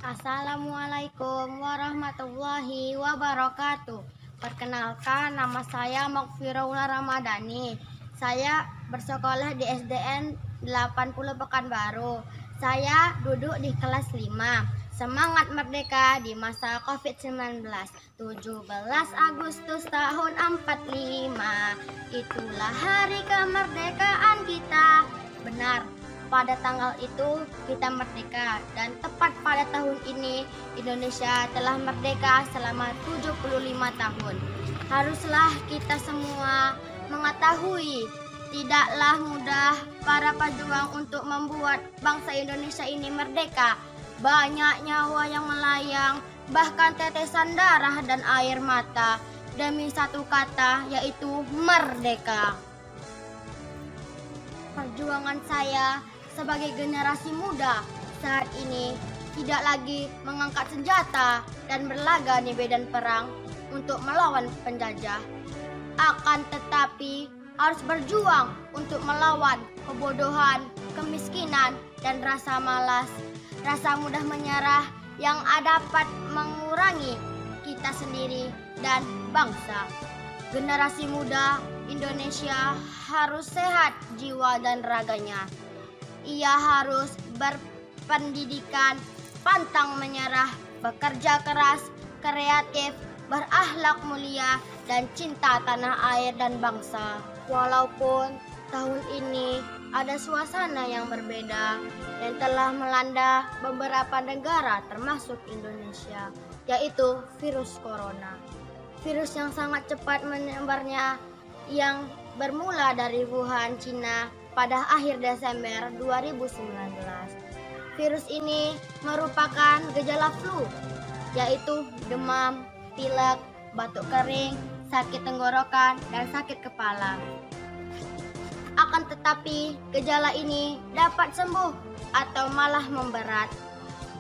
Assalamualaikum warahmatullahi wabarakatuh. Perkenalkan, nama saya Mokfirullah Ramadhani. Saya bersekolah di SDN 80 Pekanbaru. Saya duduk di kelas 5. Semangat merdeka di masa COVID-19. 17 Agustus tahun 45. Itulah hari kemerdekaan kita. Benar. Pada tanggal itu kita merdeka, dan tepat pada tahun ini Indonesia telah merdeka selama 75 tahun. Haruslah kita semua mengetahui tidaklah mudah para pejuang untuk membuat bangsa Indonesia ini merdeka. Banyak nyawa yang melayang, bahkan tetesan darah dan air mata demi satu kata, yaitu merdeka. Perjuangan saya sebagai generasi muda saat ini tidak lagi mengangkat senjata dan berlaga di medan perang untuk melawan penjajah. Akan tetapi harus berjuang untuk melawan kebodohan, kemiskinan, dan rasa malas, rasa mudah menyerah yang dapat mengurangi kita sendiri dan bangsa. Generasi muda Indonesia harus sehat jiwa dan raganya. Ia harus berpendidikan, pantang menyerah, bekerja keras, kreatif, berakhlak mulia, dan cinta tanah air dan bangsa. Walaupun tahun ini ada suasana yang berbeda yang telah melanda beberapa negara termasuk Indonesia, yaitu virus corona. Virus yang sangat cepat menyebarnya yang bermula dari Wuhan, Cina pada akhir Desember 2019. Virus ini merupakan gejala flu, yaitu demam, pilek, batuk kering, sakit tenggorokan, dan sakit kepala. Akan tetapi, gejala ini dapat sembuh atau malah memberat.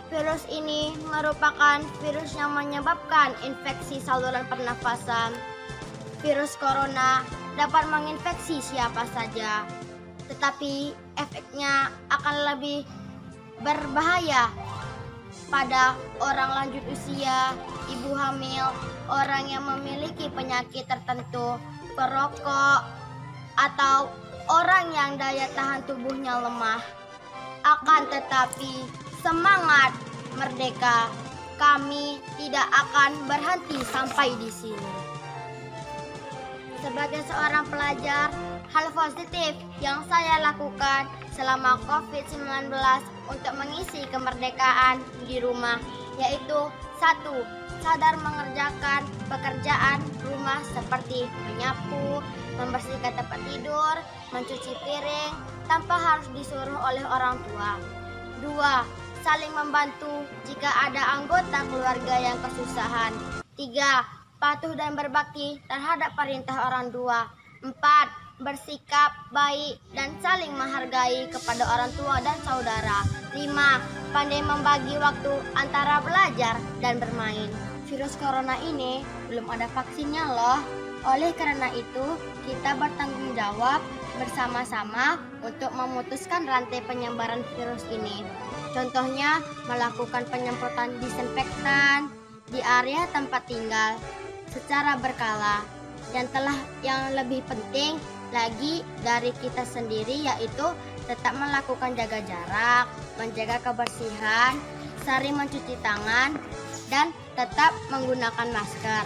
Virus ini merupakan virus yang menyebabkan infeksi saluran pernafasan. Virus corona dapat menginfeksi siapa saja, tetapi efeknya akan lebih berbahaya pada orang lanjut usia, ibu hamil, orang yang memiliki penyakit tertentu, perokok, atau orang yang daya tahan tubuhnya lemah. Akan tetapi, semangat merdeka kami tidak akan berhenti sampai di sini. Sebagai seorang pelajar, hal positif yang saya lakukan selama COVID-19 untuk mengisi kemerdekaan di rumah, yaitu 1. Sadar mengerjakan pekerjaan rumah seperti menyapu, membersihkan tempat tidur, mencuci piring, tanpa harus disuruh oleh orang tua. 2. Saling membantu jika ada anggota keluarga yang kesusahan. 3. Patuh dan berbakti terhadap perintah orang tua. 4. Bersikap baik dan saling menghargai kepada orang tua dan saudara. 5. Pandai membagi waktu antara belajar dan bermain. Virus corona ini belum ada vaksinnya loh. Oleh karena itu, kita bertanggung jawab bersama-sama untuk memutuskan rantai penyebaran virus ini. Contohnya, melakukan penyemprotan disinfektan di area tempat tinggal secara berkala, dan yang lebih penting lagi dari kita sendiri, yaitu tetap melakukan jaga jarak, menjaga kebersihan, sering mencuci tangan, dan tetap menggunakan masker.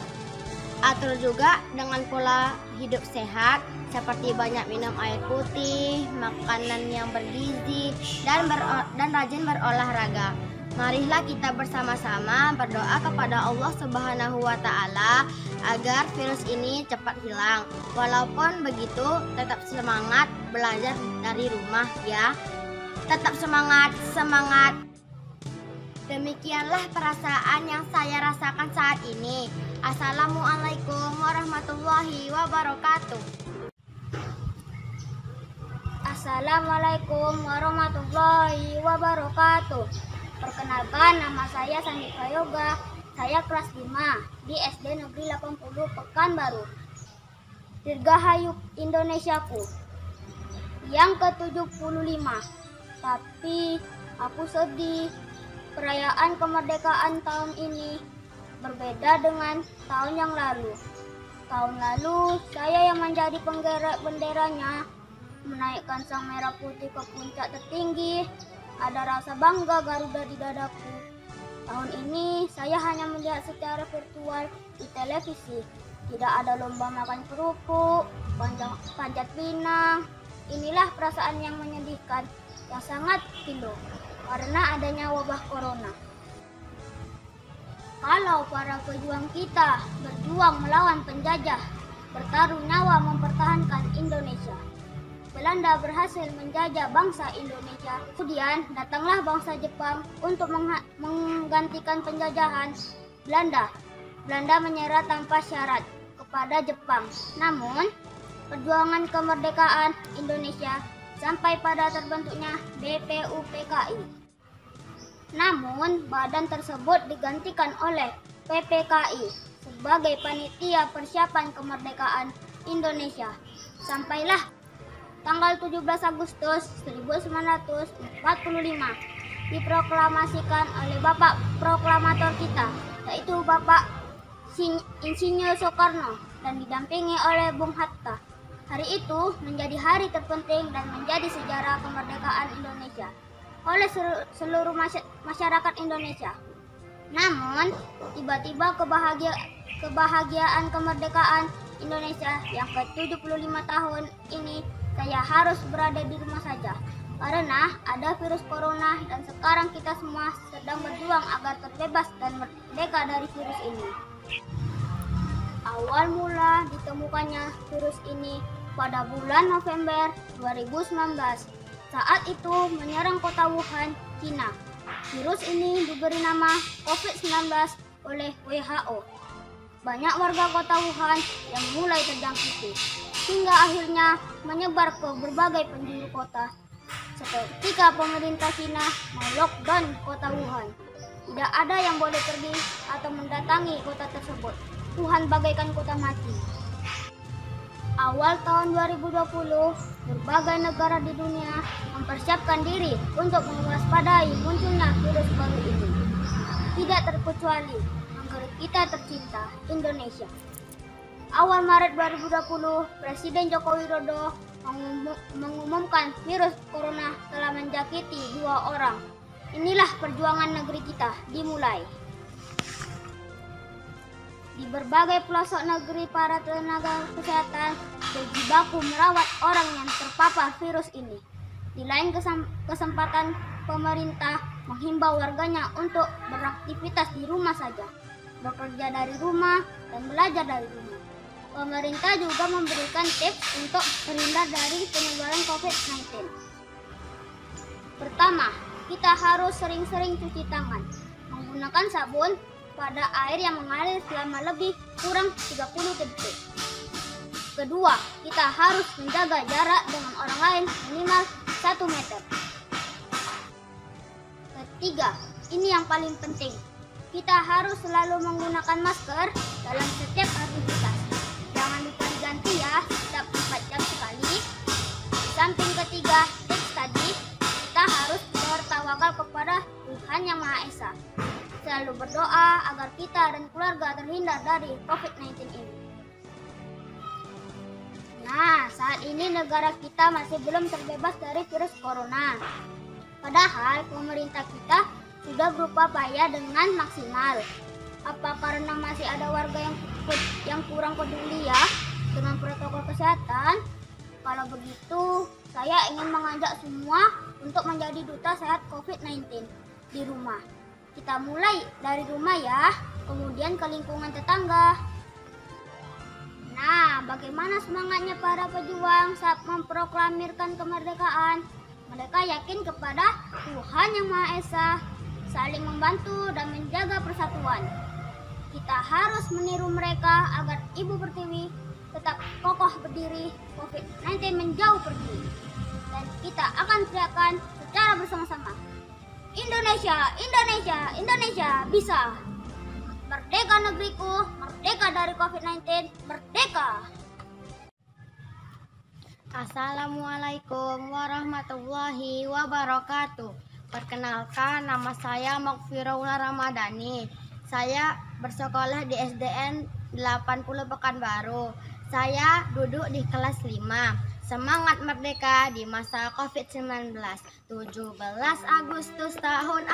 Atur juga dengan pola hidup sehat seperti banyak minum air putih, makanan yang bergizi, dan rajin berolahraga. Marilah kita bersama-sama berdoa kepada Allah Subhanahu wa Ta'ala agar virus ini cepat hilang. Walaupun begitu, tetap semangat belajar dari rumah ya. Tetap semangat, semangat. Demikianlah perasaan yang saya rasakan saat ini. Assalamualaikum warahmatullahi wabarakatuh. Assalamualaikum warahmatullahi wabarakatuh. Perkenalkan, nama saya Sandika Yoga Saya kelas 5 di SD Negeri 80 Pekanbaru. Dirgahayu Indonesiaku yang ke-75. Tapi aku sedih, perayaan kemerdekaan tahun ini berbeda dengan tahun yang lalu. Tahun lalu saya yang menjadi penggerak benderanya, menaikkan sang merah putih ke puncak tertinggi. Ada rasa bangga Garuda di dadaku. Tahun ini saya hanya melihat secara virtual di televisi. Tidak ada lomba makan kerupuk, panjat pinang. Inilah perasaan yang menyedihkan, yang sangat pilu karena adanya wabah corona. Kalau para pejuang kita berjuang melawan penjajah, bertaruh nyawa mempertahankan Indonesia, Belanda berhasil menjajah bangsa Indonesia. Kemudian datanglah bangsa Jepang untuk menggantikan penjajahan Belanda. Belanda menyerah tanpa syarat kepada Jepang. Namun, perjuangan kemerdekaan Indonesia sampai pada terbentuknya BPUPKI. Namun, badan tersebut digantikan oleh PPKI sebagai panitia persiapan kemerdekaan Indonesia. Sampailah tanggal 17 Agustus 1945 diproklamasikan oleh Bapak Proklamator kita, yaitu Bapak Insinyur Soekarno, dan didampingi oleh Bung Hatta. Hari itu menjadi hari terpenting dan menjadi sejarah kemerdekaan Indonesia oleh seluruh masyarakat Indonesia. Namun, tiba-tiba kebahagiaan kemerdekaan Indonesia yang ke-75 tahun ini, saya harus berada di rumah saja karena ada virus corona, dan sekarang kita semua sedang berjuang agar terbebas dan merdeka dari virus ini. Awal mula ditemukannya virus ini pada bulan November 2019. Saat itu menyerang kota Wuhan, Cina. Virus ini diberi nama COVID-19 oleh WHO. Banyak warga kota Wuhan yang mulai terjangkiti, hingga akhirnya menyebar ke berbagai penjuru kota. Ketika pemerintah Cina melockdown kota Wuhan, tidak ada yang boleh pergi atau mendatangi kota tersebut. Wuhan bagaikan kota mati. Awal tahun 2020, berbagai negara di dunia mempersiapkan diri untuk mewaspadai munculnya virus baru ini. Tidak terkecuali negara kita tercinta, Indonesia. Awal Maret 2020, Presiden Joko Widodo mengumumkan virus corona telah menjangkiti 2 orang. Inilah perjuangan negeri kita dimulai. Di berbagai pelosok negeri, para tenaga kesehatan berjibaku merawat orang yang terpapar virus ini. Di lain kesempatan, pemerintah menghimbau warganya untuk beraktivitas di rumah saja, bekerja dari rumah, dan belajar dari rumah. Pemerintah juga memberikan tips untuk terhindar dari penyebaran COVID-19. Pertama, kita harus sering-sering cuci tangan menggunakan sabun pada air yang mengalir selama lebih kurang 30 detik. Kedua, kita harus menjaga jarak dengan orang lain minimal 1 meter. Ketiga, ini yang paling penting. Kita harus selalu menggunakan masker dalam setiap aktivitas. Jangan lupa diganti ya, setiap 4 jam sekali. Samping ketiga, tips tadi, kita harus bertawakal kepada Tuhan Yang Maha Esa. Selalu berdoa agar kita dan keluarga terhindar dari COVID-19 ini. Nah, saat ini negara kita masih belum terbebas dari virus corona. Padahal pemerintah kita sudah berupaya dengan maksimal. Apa karena masih ada warga yang kurang peduli ya dengan protokol kesehatan? Kalau begitu, saya ingin mengajak semua untuk menjadi duta sehat COVID-19 di rumah. Kita mulai dari rumah ya, kemudian ke lingkungan tetangga. Nah, bagaimana semangatnya para pejuang saat memproklamirkan kemerdekaan? Mereka yakin kepada Tuhan Yang Maha Esa, saling membantu dan menjaga persatuan. Kita harus meniru mereka agar Ibu Pertiwi tetap kokoh berdiri, COVID-19 menjauh pergi. Dan kita akan teriakkan secara bersama-sama, Indonesia, Indonesia, Indonesia bisa. Merdeka negeriku, merdeka dari COVID-19, merdeka! Assalamualaikum warahmatullahi wabarakatuh. Perkenalkan, nama saya Mokfiraula Ramadhani. Saya bersekolah di SDN 80 Pekanbaru. Saya duduk di kelas 5. Semangat merdeka di masa COVID-19. 17 Agustus tahun